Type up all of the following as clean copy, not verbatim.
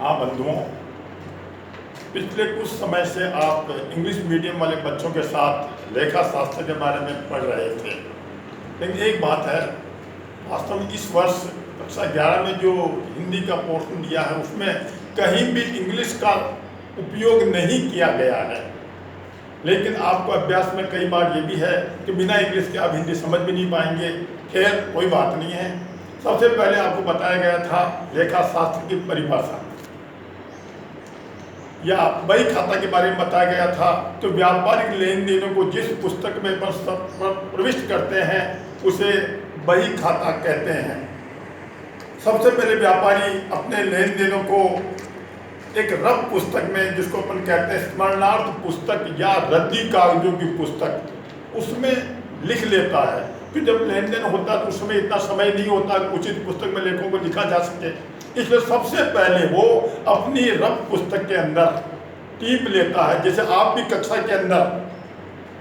हाँ बंधुओं, पिछले कुछ समय से आप इंग्लिश मीडियम वाले बच्चों के साथ लेखा शास्त्र के बारे में पढ़ रहे थे। लेकिन एक बात है, वास्तव में इस वर्ष कक्षा 11 में जो हिंदी का पोर्शन दिया है उसमें कहीं भी इंग्लिश का उपयोग नहीं किया गया है। लेकिन आपको अभ्यास में कई बार ये भी है कि बिना इंग्लिश के आप हिंदी समझ भी नहीं पाएंगे। खैर कोई बात नहीं है। सबसे पहले आपको बताया गया था लेखा शास्त्र की परिभाषा या बही खाता के बारे में बताया गया था। तो व्यापारिक लेन देनों को जिस पुस्तक में प्रविष्ट करते हैं उसे बही खाता कहते हैं। सबसे पहले व्यापारी अपने लेन देनों को एक रफ पुस्तक में, जिसको अपन कहते हैं स्मरणार्थ पुस्तक या रद्दी कागजों की पुस्तक, उसमें लिख लेता है। कि जब लेन देन होता है तो उस समय इतना समय नहीं होता उचित पुस्तक में लेखों को लिखा जा सके, इसलिए सबसे पहले वो अपनी रफ पुस्तक के अंदर टीप लेता है। जैसे आप भी कक्षा के अंदर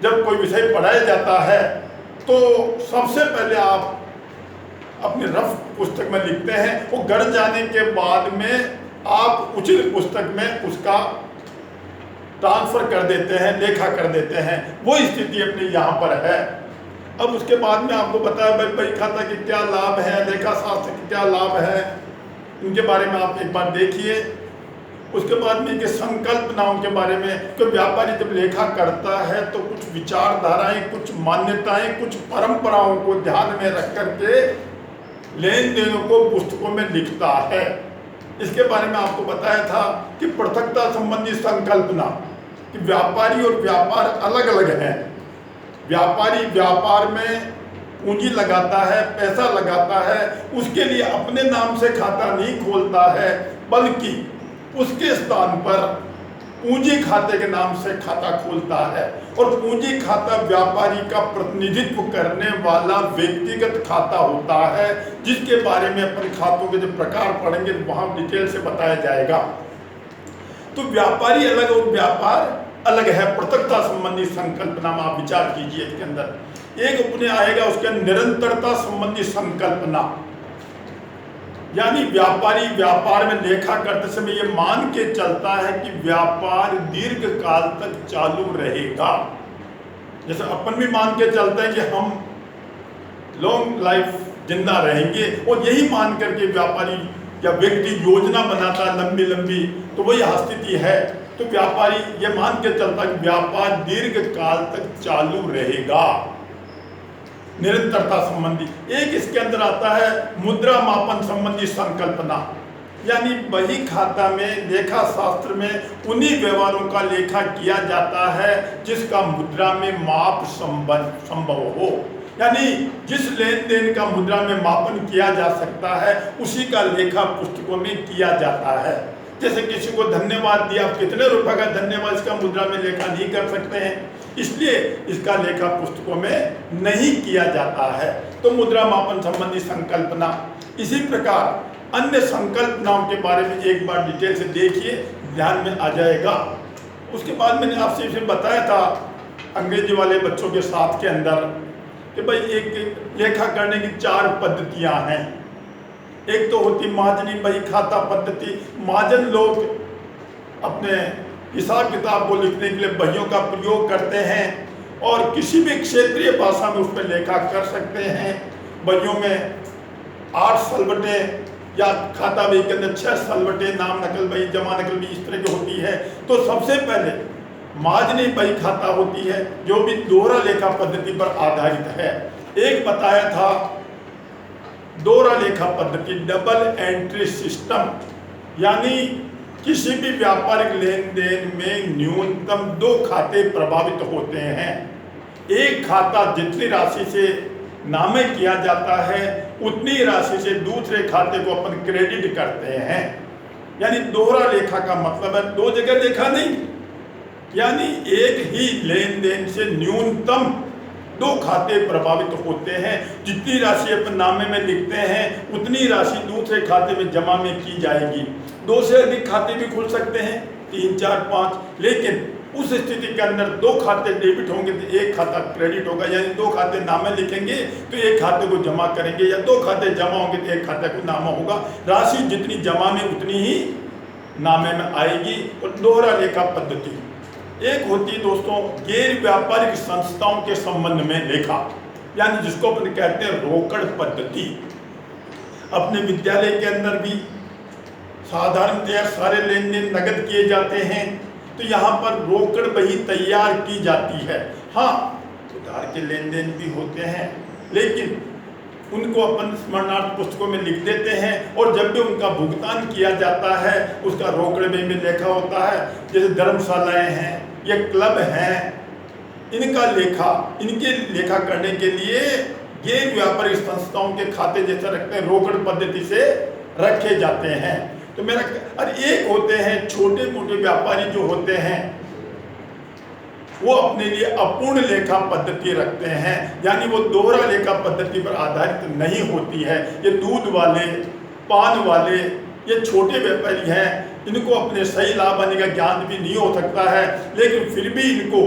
जब कोई विषय पढ़ाया जाता है तो सबसे पहले आप अपनी रफ पुस्तक में लिखते हैं, वो गढ़ जाने के बाद में आप उचित पुस्तक में उसका ट्रांसफर कर देते हैं, लेखा कर देते हैं। वो स्थिति अपनी यहाँ पर है। अब उसके बाद में आपको बताया भाई बही खाता के क्या लाभ है, लेखा शास्त्र के क्या लाभ है, इनके बारे में आप एक बार देखिए। उसके बाद में कि संकल्पनाओं के बारे में कि व्यापारी जब लेखा करता है तो कुछ विचारधाराएं, कुछ मान्यताएं, कुछ परंपराओं को ध्यान में रख करके लेन देनों को पुस्तकों में लिखता है। इसके बारे में आपको बताया था कि पृथकता संबंधी संकल्पना, कि व्यापारी और व्यापार अलग अलग है। व्यापारी व्यापार में पूंजी लगाता है, पैसा लगाता है, उसके लिए अपने नाम से खाता नहीं खोलता है, बल्कि उसके स्थान पर पूंजी खाते के नाम से खाता खोलता है। और पूंजी खाता व्यापारी का प्रतिनिधित्व करने वाला व्यक्तिगत खाता होता है, जिसके बारे में अपन खातों के जो प्रकार पढ़ेंगे वहां डिटेल से बताया जाएगा। तो व्यापारी अलग और व्यापार अलग है। पृथकता संबंधी संकल्पना में आप विचार कीजिए। इसके अंदर एक अपने आएगा, उसके निरंतरता संबंधी संकल्पना, यानी व्यापारी व्यापार में लेखा करते समय ये मान के चलता है कि व्यापार दीर्घ काल तक चालू रहेगा। जैसे अपन भी मान के चलते हैं कि हम लॉन्ग लाइफ जिंदा रहेंगे, और यही मान करके व्यापारी या व्यक्ति योजना बनाता है लंबी लंबी, तो वही स्थिति है। तो व्यापारी ये मान के चलता है कि व्यापार दीर्घ काल तक चालू रहेगा। निरंतरता संबंधी एक इसके अंदर आता है मुद्रा मापन संबंधी संकल्पना, यानी बही खाता में लेखा शास्त्र में उन्हीं व्यवहारों का लेखा किया जाता है जिसका मुद्रा में माप संभव हो। यानी जिस लेन देन का मुद्रा में मापन किया जा सकता है उसी का लेखा पुस्तकों में किया जाता है। जैसे किसी को धन्यवाद दिया, आप कितने रुपए का धन्यवाद, इसका मुद्रा में लेखा नहीं कर सकते हैं, इसलिए इसका लेखा पुस्तकों में नहीं किया जाता है। तो मुद्रा मापन संबंधी संकल्पना। इसी प्रकार अन्य संकल्पनाओं के बारे में एक बार डिटेल से देखिए, ध्यान में आ जाएगा। उसके बाद मैंने आपसे इसे बताया था अंग्रेजी वाले बच्चों के साथ के अंदर कि भाई एक लेखा करने की 4 पद्धतियां हैं। एक तो होती महाजनी बही खाता पद्धति। महाजन लोग अपने हिसाब किताब को लिखने के लिए बहियों का प्रयोग करते हैं और किसी भी क्षेत्रीय भाषा में उसमें लेखा कर सकते हैं। बहियों में 8 सलवटें या खाता बही के अंदर 6 सलवटें, नाम नकल बही, जमा नकल बही, इस तरह की होती है। तो सबसे पहले महाजनी बही खाता होती है जो भी दोहरा लेखा पद्धति पर आधारित है। एक बताया था दोहरा लेखा पद्धति, डबल एंट्री सिस्टम, यानी किसी भी व्यापारिक लेन देन में न्यूनतम 2 खाते प्रभावित होते हैं। एक खाता जितनी राशि से नामे किया जाता है उतनी राशि से दूसरे खाते को अपन क्रेडिट करते हैं। यानी दोहरा लेखा का मतलब है 2 जगह लेखा नहीं, यानी एक ही लेन देन से न्यूनतम 2 खाते प्रभावित होते हैं। जितनी राशि अपन नामे में लिखते हैं उतनी राशि दूसरे खाते में जमा में की जाएगी। 2 से अधिक खाते भी खुल सकते हैं, 3, 4, 5, लेकिन उस स्थिति के अंदर 2 खाते डेबिट होंगे तो 1 खाता क्रेडिट होगा। यानी 2 खाते नामे लिखेंगे तो 1 खाते को जमा करेंगे, या 2 खाते जमा होंगे तो 1 खाते को नामा होगा। राशि जितनी जमा में उतनी ही नामे में आएगी। और दोहरा लेखा पद्धति एक होती है दोस्तों गैर व्यापारिक संस्थाओं के संबंध में लेखा, यानी जिसको अपन कहते हैं रोकड़ पद्धति। अपने विद्यालय के अंदर भी साधारणतया सारे लेन देन नगद किए जाते हैं, तो यहाँ पर रोकड़ बही तैयार की जाती है। हाँ, उधार के लेन देन भी होते हैं, लेकिन उनको अपन स्मरणार्थ पुस्तकों में लिख देते हैं, और जब भी उनका भुगतान किया जाता है उसका रोकड़ बही में लेखा होता है। जैसे धर्मशालाएं हैं या क्लब हैं, इनका लेखा, इनके लेखा करने के लिए गैर व्यापारिक संस्थाओं के खाते जैसे रखते हैं, रोकड़ पद्धति से रखे जाते हैं। तो मेरा और एक होते हैं छोटे मोटे व्यापारी जो होते हैं, वो अपने लिए अपूर्ण लेखा पद्धति रखते हैं, यानी वो दोहरा लेखा पद्धति पर आधारित नहीं होती है। ये दूध वाले, पान वाले, ये छोटे व्यापारी हैं, इनको अपने सही लाभ आने का ज्ञान भी नहीं हो सकता है, लेकिन फिर भी इनको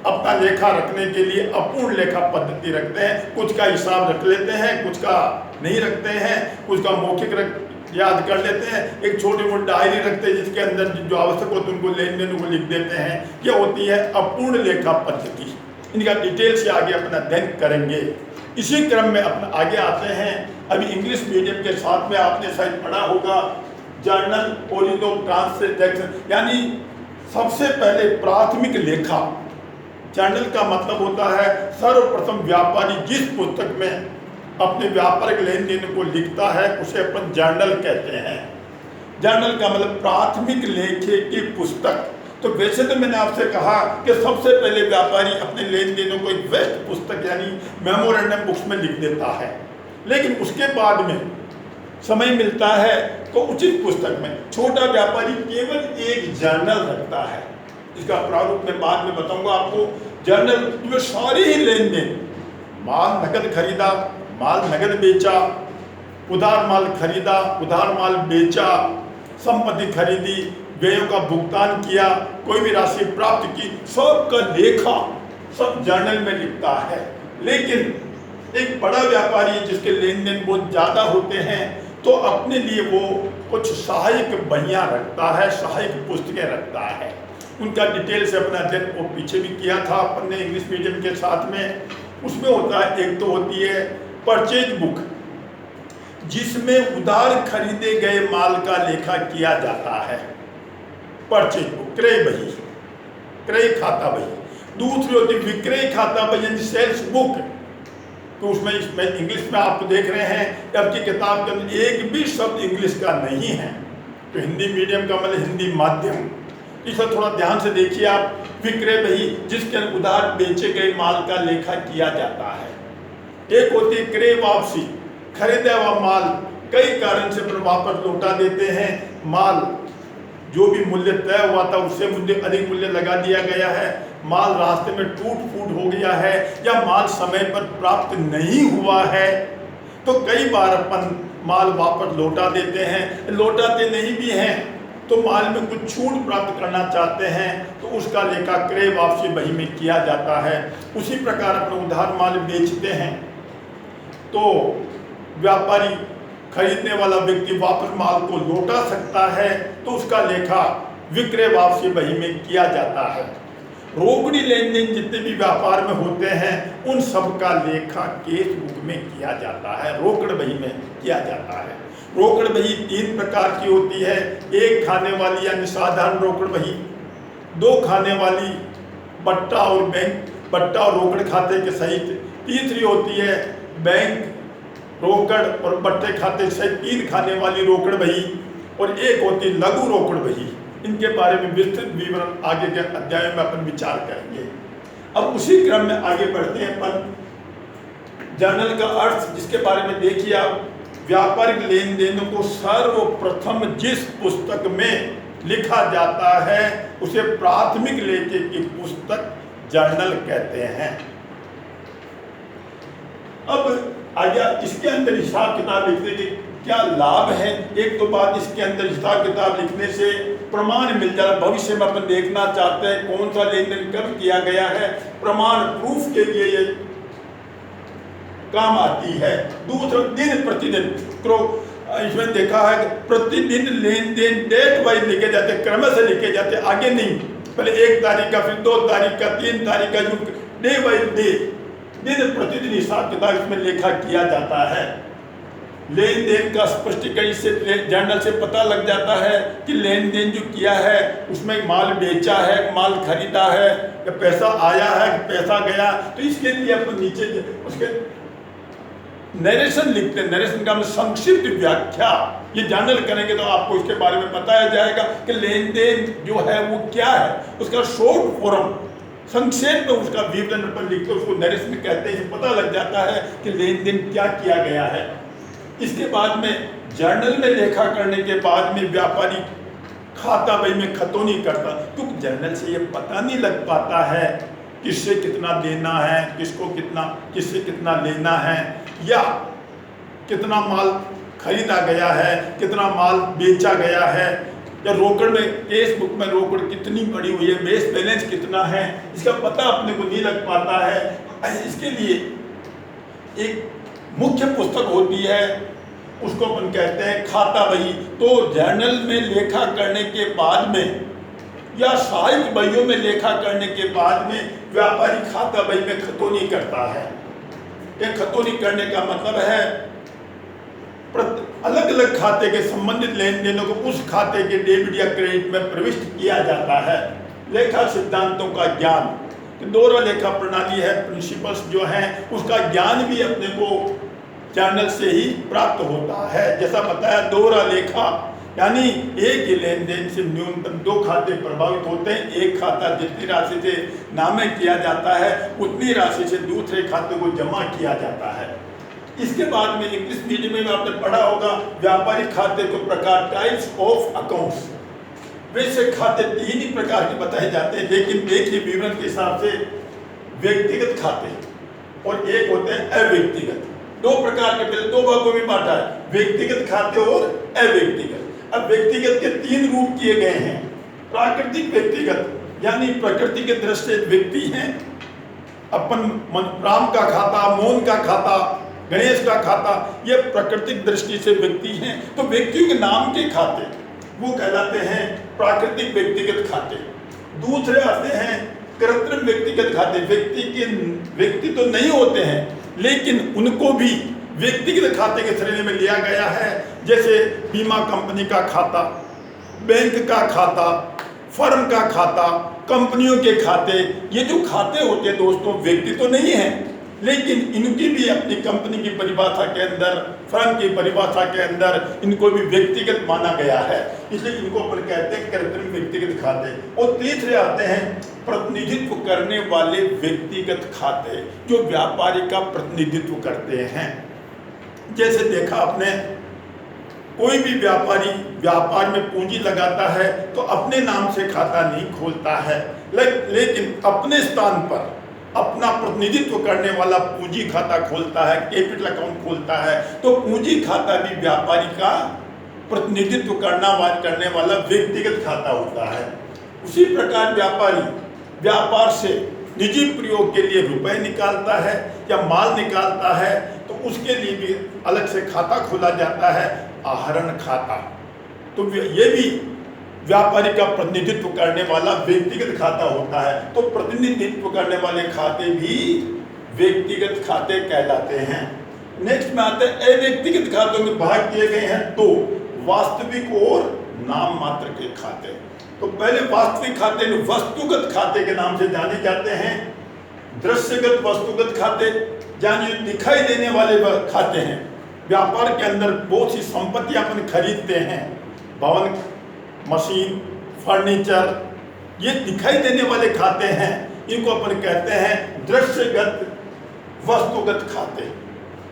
अपना लेखा रखने के लिए अपूर्ण लेखा पद्धति रखते हैं। कुछ का हिसाब रख लेते हैं, कुछ का नहीं रखते हैं, कुछ का मौखिक याद कर लेते हैं, एक छोटी मोटी डायरी रखते हैं जिसके अंदर जो आवश्यक होता है उनको लेन देन को लिख देते हैं। ये होती है अपूर्ण लेखा पद्धति। इनका डिटेल से आगे अपना अध्ययन करेंगे। इसी क्रम में अपना आगे आते हैं। अभी इंग्लिश मीडियम के साथ में आपने शायद पढ़ा होगा जर्नल ओरिजिन ऑफ ट्रांसैक्शन, यानी सबसे पहले प्राथमिक लेखा। जर्नल का मतलब होता है सर्वप्रथम व्यापारी जिस पुस्तक में अपने व्यापारिक लेन देन को लिखता है उसे अपन जर्नल कहते हैं। जर्नल का मतलब प्राथमिक लेखे की पुस्तक। तो वैसे तो मैंने आपसे कहा कि सबसे पहले व्यापारी अपने लेन देनों को एक बेस्ट पुस्तक यानी मेमोरेंडम बुक्स में लिख देता है, लेकिन उसके बाद में समय मिलता है तो उचित पुस्तक में छोटा व्यापारी केवल एक जर्नल रखता है। इसका प्रारूप मैं बाद में बताऊंगा आपको। जर्नल में सारे ही लेन देन, माल नगद खरीदा, माल नगद बेचा, उधार माल खरीदा, उधार माल बेचा, संपत्ति खरीदी, व्ययों का भुगतान किया, कोई भी राशि प्राप्त की, सब का लेखा सब जर्नल में लिखता है। लेकिन एक बड़ा व्यापारी जिसके लेन देन बहुत ज़्यादा होते हैं तो अपने लिए वो कुछ सहायक बहियाँ रखता है, सहायक पुस्तकें रखता है। उनका डिटेल से अपना अध्ययन वो पीछे भी किया था अपन ने इंग्लिश मीडियम के साथ में। उसमें होता है, एक तो होती है परचेज बुक जिसमें उधार खरीदे गए माल का लेखा किया जाता है, परचेज बुक, क्रय बही, क्रय खाता बही। दूसरी होती है विक्रय खाता बही यानी सेल्स बुक। तो उसमें इंग्लिश में आप देख रहे हैं आपकी किताब के अंदर एक भी शब्द इंग्लिश का नहीं है, तो हिंदी मीडियम का मतलब हिंदी माध्यम, इसे थोड़ा ध्यान से देखिए आप। विक्रय बही जिसके उधार बेचे गए माल का लेखा किया जाता है। एक होती है क्रय वापसी, खरीदा हुआ माल कई कारण से पर वापस लौटा देते हैं। माल जो भी मूल्य तय हुआ था उससे अधिक मूल्य लगा दिया गया है, माल रास्ते में टूट फूट हो गया है, या माल समय पर प्राप्त नहीं हुआ है, तो कई बार अपन माल वापस लौटा देते हैं। लौटाते नहीं भी हैं तो माल में कुछ छूट प्राप्त करना चाहते हैं तो उसका लेखा क्रय वापसी बही में किया जाता है। उसी प्रकार अपने उधार माल बेचते हैं तो व्यापारी खरीदने वाला व्यक्ति वापस माल को लौटा सकता है तो उसका लेखा विक्रय वापसी बही में किया जाता है। रोकड़ी लेन देन जितने भी व्यापार में होते हैं उन सब का लेखा केस बुक में किया जाता है, रोकड़ बही में किया जाता है। रोकड़ बही 3 प्रकार की होती है, एक खाने वाली यानी साधारण रोकड़ बही, 2 खाने वाली बट्टा और बैंक, बट्टा और रोकड़ खाते के सहित, तीसरी होती है बैंक रोकड़ और बट्टे खाते सहित 3 खाने वाली रोकड़ बही, और एक होती है लघु रोकड़ बही। इनके बारे में विस्तृत विवरण आगे के अध्याय में अपन विचार करेंगे। अब उसी क्रम में आगे बढ़ते हैं अपन जर्नल का अर्थ, जिसके बारे में देखिए आप। व्यापारिक लेन देनों को सर्वप्रथम जिस पुस्तक में लिखा जाता है उसे प्राथमिक लेखे की पुस्तक जर्नल कहते हैं। अब आगे इसके अंदर हिसाब किताब लिखने के क्या लाभ है। एक तो बात, इसके अंदर हिसाब किताब लिखने से प्रमाण मिल जाता है। भविष्य में अपन देखना चाहते हैं कौन सा लेन देन कब किया गया है, प्रमाण प्रूफ के लिए ये काम आती है। दूसरा, दिन प्रतिदिन इसमें देखा है प्रतिदिन लेन देन डेट वाइज लिखे जाते, क्रम से लिखे जाते, आगे नहीं, पहले 1 तारीख का, फिर 2 तारीख का, 3 तारीख का, जो डे वाइज डे दिन प्रतिदिन हिसाब किताब इसमें लेखा किया जाता है। लेन देन का स्पष्टीकरण से जर्नल से पता लग जाता है कि लेन देन जो किया है उसमें माल बेचा है, माल खरीदा है, या पैसा आया है, पैसा गया, तो इसके लिए अपन नीचे उसके नरेशन लिखते हैं। नरेशन का मतलब संक्षिप्त व्याख्या, ये जर्नल करेंगे तो आपको इसके बारे में बताया जाएगा कि लेन देन जो है वो क्या है, उसका शॉर्ट फॉर्म संक्षेप में उसका विवरण पर लिखते उसको नरेशन कहते हैं। पता लग जाता है कि लेन देन क्या किया गया है। इसके बाद में जर्नल में लेखा करने के बाद में व्यापारी खाता बही में खतौनी करता, क्योंकि जर्नल से ये पता नहीं लग पाता है किससे कितना देना है, किससे कितना लेना है, या कितना माल खरीदा गया है, कितना माल बेचा गया है, या रोकड़ में केस बुक में रोकड़ कितनी पड़ी हुई है, बेस बैलेंस कितना है, इसका पता अपने को नहीं लग पाता है। इसके लिए एक मुख्य पुस्तक होती है, उसको अपन कहते हैं खाता बही। तो जर्नल में लेखा करने के बाद में या सहायक बहियों में लेखा करने के बाद में व्यापारी खाता बही में खतौनी करता है। ये खतौनी करने का मतलब है अलग अलग खाते के संबंधित लेन देनों को उस खाते के डेबिट या क्रेडिट में प्रविष्ट किया जाता है। लेखा सिद्धांतों का ज्ञान, तो दोहरा लेखा प्रणाली है, प्रिंसिपल्स जो हैं उसका ज्ञान भी अपने को जर्नल से ही प्राप्त होता है। जैसा बताया दोहरा लेखा यानी एक ही लेन देन से न्यूनतम 2 खाते प्रभावित होते हैं। एक खाता जितनी राशि से नामे किया जाता है उतनी राशि से दूसरे खाते को जमा किया जाता है। इसके बाद में इंग्लिश मीडियम में आपने पढ़ा होगा व्यापारिक खाते को प्रकार, टाइप्स ऑफ अकाउंट्स। वैसे खाते 3 ही प्रकार के बताए जाते हैं, लेकिन देखिए विवरण के हिसाब से व्यक्तिगत खाते और एक होते हैं अव्यक्तिगत। 2 प्रकार के, पहले 2 भागों में बांटा है, व्यक्तिगत खाते और अव्यक्तिगत। अब व्यक्तिगत के 3 रूप किए गए हैं। प्राकृतिक व्यक्तिगत यानी प्रकृति के दृष्टि से व्यक्ति हैं, अपन राम का खाता, मोहन का खाता, गणेश का खाता, ये प्राकृतिक दृष्टि से व्यक्ति हैं। तो व्यक्तियों के नाम के खाते वो कहलाते हैं प्राकृतिक व्यक्तिगत खाते। दूसरे आते हैं कृत्रिम व्यक्तिगत खाते। व्यक्ति तो नहीं होते हैं लेकिन उनको भी व्यक्तिगत खाते के श्रेणी में लिया गया है। जैसे बीमा कंपनी का खाता, बैंक का खाता, फर्म का खाता, कंपनियों के खाते। ये जो खाते होते हैं दोस्तों व्यक्ति तो नहीं है, लेकिन इनकी भी अपनी कंपनी की परिभाषा के अंदर, फर्म की परिभाषा के अंदर इनको भी व्यक्तिगत माना गया है, इसलिए इनको अपन कहते हैं कृत्रिम व्यक्तिगत खाते। और तीसरे आते हैं प्रतिनिधित्व करने वाले व्यक्तिगत खाते, जो व्यापारी का प्रतिनिधित्व करते हैं। जैसे देखा आपने, कोई भी व्यापारी व्यापार में पूंजी लगाता है तो अपने नाम से खाता नहीं खोलता है, लेकिन अपने स्थान पर अपना प्रतिनिधित्व करने वाला पूंजी खाता खोलता है, कैपिटल अकाउंट खोलता है। तो पूंजी खाता भी व्यापारी का प्रतिनिधित्व करने वाला व्यक्तिगत खाता होता है। उसी प्रकार व्यापारी व्यापार से निजी प्रयोग के लिए रुपए निकालता है या माल निकालता है तो उसके लिए भी अलग से खाता खोला जाता है, आहरण खाता। तो ये भी व्यापारी का प्रतिनिधित्व करने वाला व्यक्तिगत खाता होता है। तो प्रतिनिधित्व करने वाले खाते भी व्यक्तिगत खाते कहलाते हैं। नेक्स्ट में आते हैं अव्यक्तिगत खातों के भाग किए गए हैं 2, वास्तविक और नाम मात्र के खाते। तो पहले वास्तविक खाते वस्तुगत खाते के नाम से जाने जाते हैं। दृश्यगत वस्तुगत खाते यानी दिखाई देने वाले खाते हैं। व्यापार के अंदर बहुत सी संपत्तियां अपन खरीदते हैं, भवन, मशीन, फर्नीचर, ये दिखाई देने वाले खाते हैं, इनको अपन कहते हैं दृश्यगत वस्तुगत खाते।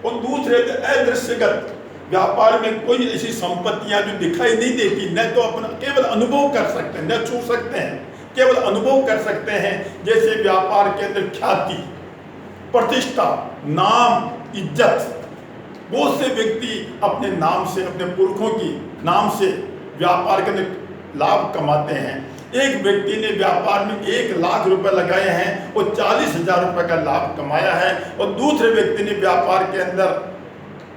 और दूसरे अदृश्यगत, व्यापार में कोई ऐसी संपत्तियां जो दिखाई नहीं देती, न तो अपन केवल अनुभव कर सकते हैं, न छू सकते हैं, केवल अनुभव कर सकते हैं। जैसे व्यापार के अंदर ख्याति, प्रतिष्ठा, नाम, इज्जत, बहुत से व्यक्ति अपने नाम से, अपने पुरखों की नाम से व्यापार के अंदर लाभ कमाते हैं। एक व्यक्ति ने व्यापार में 1 लाख रुपए लगाए हैं और 40,000 रुपए का लाभ कमाया है, और दूसरे व्यक्ति ने व्यापार के अंदर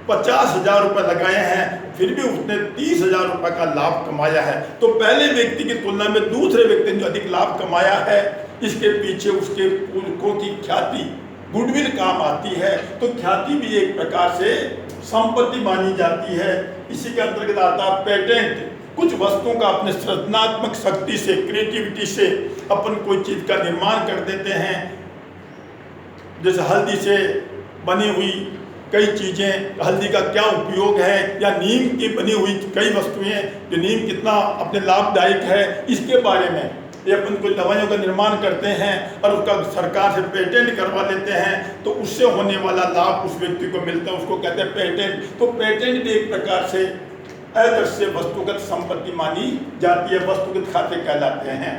50,000 रुपये लगाए हैं, फिर भी उसने 30,000 रुपये का लाभ कमाया है, तो पहले व्यक्ति की तुलना में दूसरे व्यक्ति ने जो अधिक लाभ कमाया है, इसके पीछे उसके पुरखों की ख्याति, गुडविल काम आती है। तो ख्याति भी एक प्रकार से संपत्ति मानी जाती है। इसी के अंतर्गत आता है पेटेंट। कुछ वस्तुओं का अपने सृजनात्मक शक्ति से, क्रिएटिविटी से अपन कोई चीज़ का निर्माण कर देते हैं। जैसे हल्दी से बनी हुई कई चीज़ें, हल्दी का क्या उपयोग है, या नीम की बनी हुई कई वस्तुएं, जो नीम कितना अपने लाभदायक है, इसके बारे में ये अपन कोई दवाइयों का निर्माण करते हैं और उसका सरकार से पेटेंट करवा लेते हैं, तो उससे होने वाला लाभ उस व्यक्ति को मिलता है, उसको कहते हैं पेटेंट। तो पेटेंट भी एक प्रकार से अदृश्य वस्तुगत संपत्ति मानी जाती है, वस्तुगत खाते कहलाते हैं।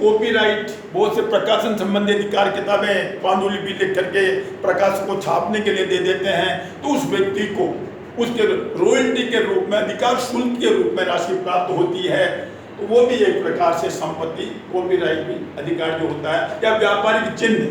कॉपीराइट, बहुत से प्रकाशन संबंधी अधिकार किताबें पांडुलिपि लिख करके प्रकाशक को छापने के लिए दे देते हैं, तो उस व्यक्ति को उसके रॉयल्टी के रूप में, अधिकार शुल्क के रूप में राशि प्राप्त होती है, तो वो भी एक प्रकार से संपत्ति, कॉपीराइट भी अधिकार जो होता है। या व्यापारिक चिन्ह,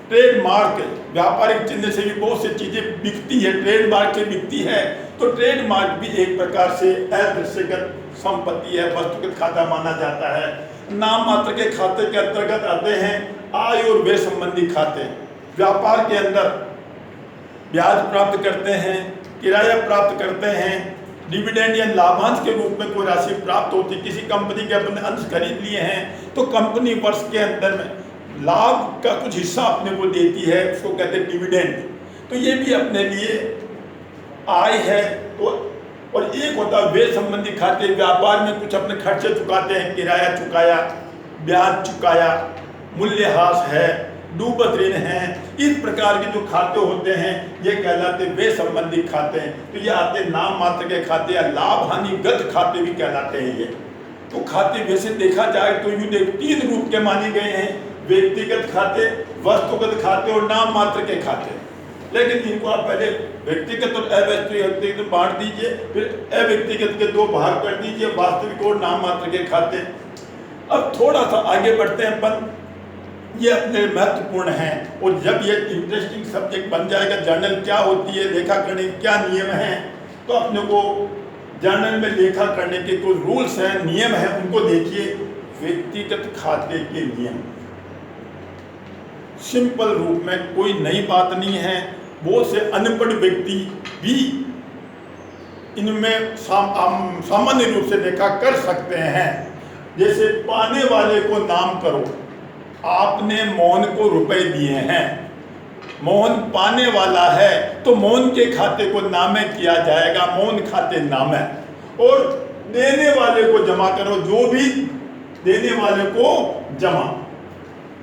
ट्रेडमार्क, व्यापारिक चिन्ह से भी बहुत सी चीजें बिकती है, ट्रेडमार्क से बिकती है, तो ट्रेडमार्क भी एक प्रकार से अदृश्यगत संपत्ति है, वस्तुगत खाता माना जाता है। नाम मात्र के खाते के अंतर्गत आते हैं आय और व्यय संबंधी खाते। व्यापार के अंदर ब्याज प्राप्त करते हैं, किराया प्राप्त करते हैं, डिविडेंड या लाभांश के रूप में कोई राशि प्राप्त होती है। किसी कंपनी के अपने अंश खरीद लिए हैं, तो कंपनी वर्ष के अंदर में लाभ का कुछ हिस्सा अपने को देती है, उसको कहते हैं डिविडेंड। तो ये भी अपने लिए आय है। तो और एक होता है व्यय संबंधी खाते, व्यापार में कुछ अपने खर्चे चुकाते हैं, किराया चुकाया, ब्याज चुकाया, मूल्यह्रास है, डूबत ऋण है, इस प्रकार के जो खाते होते हैं ये कहलाते व्यय संबंधी खाते हैं। तो ये आते नाम मात्र के खाते या लाभ हानिगत खाते भी कहलाते हैं ये। तो खाते वैसे देखा जाए तो यूं 3 रूप के माने गए हैं, व्यक्तिगत खाते, वस्तुगत खाते और नाम मात्र के खाते। लेकिन इनको आप पहले व्यक्तिगत और अव्यक्तिगत बांट दीजिए, फिर अव्यक्तिगत के 2 भाग कर दीजिए, वास्तविक और नाम मात्र के खाते। अब थोड़ा सा आगे बढ़ते हैं अपन, ये अपने महत्वपूर्ण हैं, और जब ये इंटरेस्टिंग सब्जेक्ट बन जाएगा, जर्नल क्या होती है, लेखा करने के क्या नियम हैं, तो अपने को जर्नल में लेखा करने के कुछ रूल्स हैं, नियम हैं, उनको देखिए। व्यक्तिगत खाते के नियम सिंपल रूप में, कोई नई बात नहीं है, बहुत से अनपढ़ व्यक्ति भी इनमें सामान्य रूप से लेखा कर सकते हैं। जैसे पाने वाले को नाम करो, आपने मोहन को रुपए दिए हैं, मोहन पाने वाला है, तो मोहन के खाते को नामे किया जाएगा, मोहन खाते नामे। और देने वाले को जमा करो, जो भी देने वाले को जमा,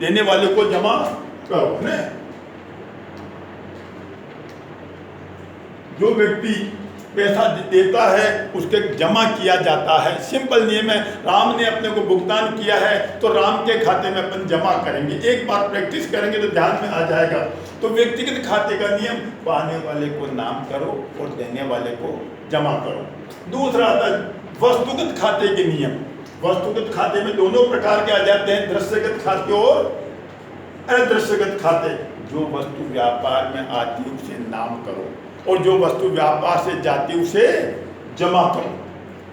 देने वाले को जमा करो ने। जो व्यक्ति पैसा देता है उसके जमा किया जाता है, सिंपल नियम है। राम ने अपने को भुगतान किया है तो राम के खाते में अपन जमा करेंगे। एक बार प्रैक्टिस करेंगे तो ध्यान में आ जाएगा। तो व्यक्तिगत खाते का नियम, पाने वाले को नाम करो और देने वाले को जमा करो। दूसरा आता है वस्तुगत खाते के नियम। वस्तुगत खाते में दोनों प्रकार के आ जाते हैं, दृश्यगत खाते और अदृश्यगत खाते। जो वस्तु व्यापार में आती है उसे नाम करो, और जो वस्तु व्यापार से जाती है उसे जमा करो।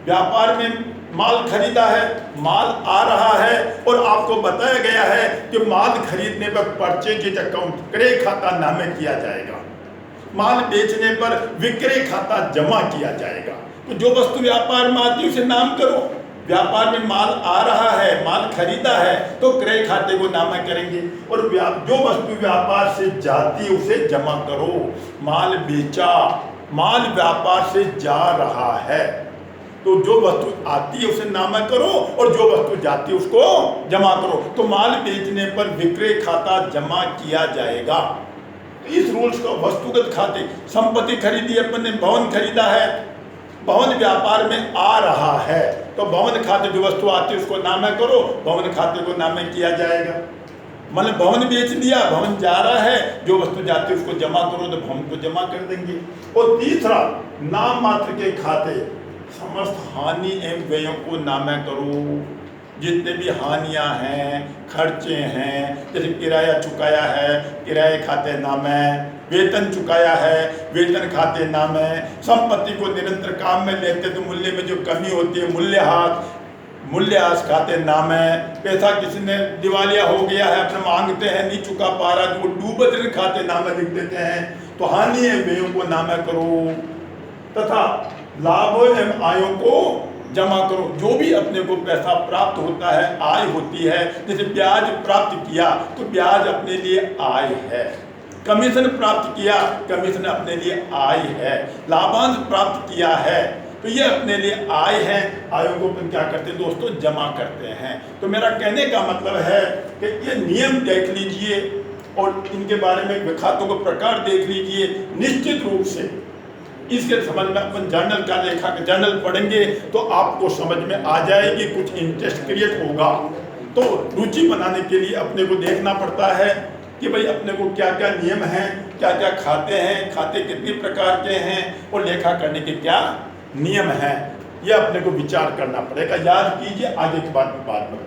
व्यापार में माल खरीदा है, माल आ रहा है, और आपको बताया गया है कि माल खरीदने पर परचेज अकाउंट, क्रय खाता नामे किया जाएगा, माल बेचने पर विक्रय खाता जमा किया जाएगा। तो जो वस्तु व्यापार में आती है उसे नाम करो। व्यापार में माल आ रहा है, माल खरीदा है, तो क्रय खाते को नामा करेंगे। और जो वस्तु व्यापार से जाती है उसे जमा करो। माल बेचा, माल व्यापार से जा रहा है, तो जो वस्तु आती है उसे नामा करो, और जो वस्तु जाती है उसको जमा करो। तो माल बेचने पर विक्रय खाता जमा किया जाएगा। इस रूल्स को वस्तुगत खाते, संपत्ति खरीदी, अपन ने भवन खरीदा है, भवन व्यापार में आ रहा है, तो भवन खाते जो वस्तु आती है उसको नामे करो, भवन खाते को नामे किया जाएगा। मतलब भवन बेच दिया, भवन जा रहा है, जो वस्तु जाती है उसको जमा करो, तो भवन को जमा कर देंगे। और तीसरा, नाम मात्र के खाते, समस्त हानि एवं व्ययों को नामे करो। जितने भी हानियां हैं, खर्चे हैं, जैसे किराया चुकाया है, किराए खाते नामे, वेतन चुकाया है, वेतन खाते नाम है, संपत्ति को निरंतर काम में लेते तो मूल्य में जो कमी होती है मूल्यह्रास खाते नाम है, पैसा किसी ने दिवालिया हो गया है अपने मांगते हैं नहीं चुका पा रहा तो डूबत ऋण खाते नाम लिख देते हैं, तो हानि है व्ययों को नाम करो तथा लाभ एवं आयों को जमा करो। जो भी अपने को पैसा प्राप्त होता है, आय होती है, जैसे ब्याज प्राप्त किया तो ब्याज अपने लिए आय है, कमीशन प्राप्त किया कमीशन अपने लिए आय है, लाभांश प्राप्त किया है तो ये अपने लिए आय है, आयों को अपन क्या करते हैं दोस्तों, जमा करते हैं। तो मेरा कहने का मतलब है कि ये नियम देख लीजिए और इनके बारे में खातों को प्रकार देख लीजिए, निश्चित रूप से इसके समझ में अपन जर्नल पढ़ेंगे तो आपको समझ में आ जाएगी, कुछ इंटरेस्ट क्रिएट होगा। तो रुचि बनाने के लिए अपने को देखना पड़ता है कि भाई अपने को क्या क्या नियम हैं, क्या क्या खाते हैं, खाते कितने प्रकार के हैं और लेखा करने के क्या नियम हैं, यह अपने को विचार करना पड़ेगा। याद कीजिए, आगे की बात में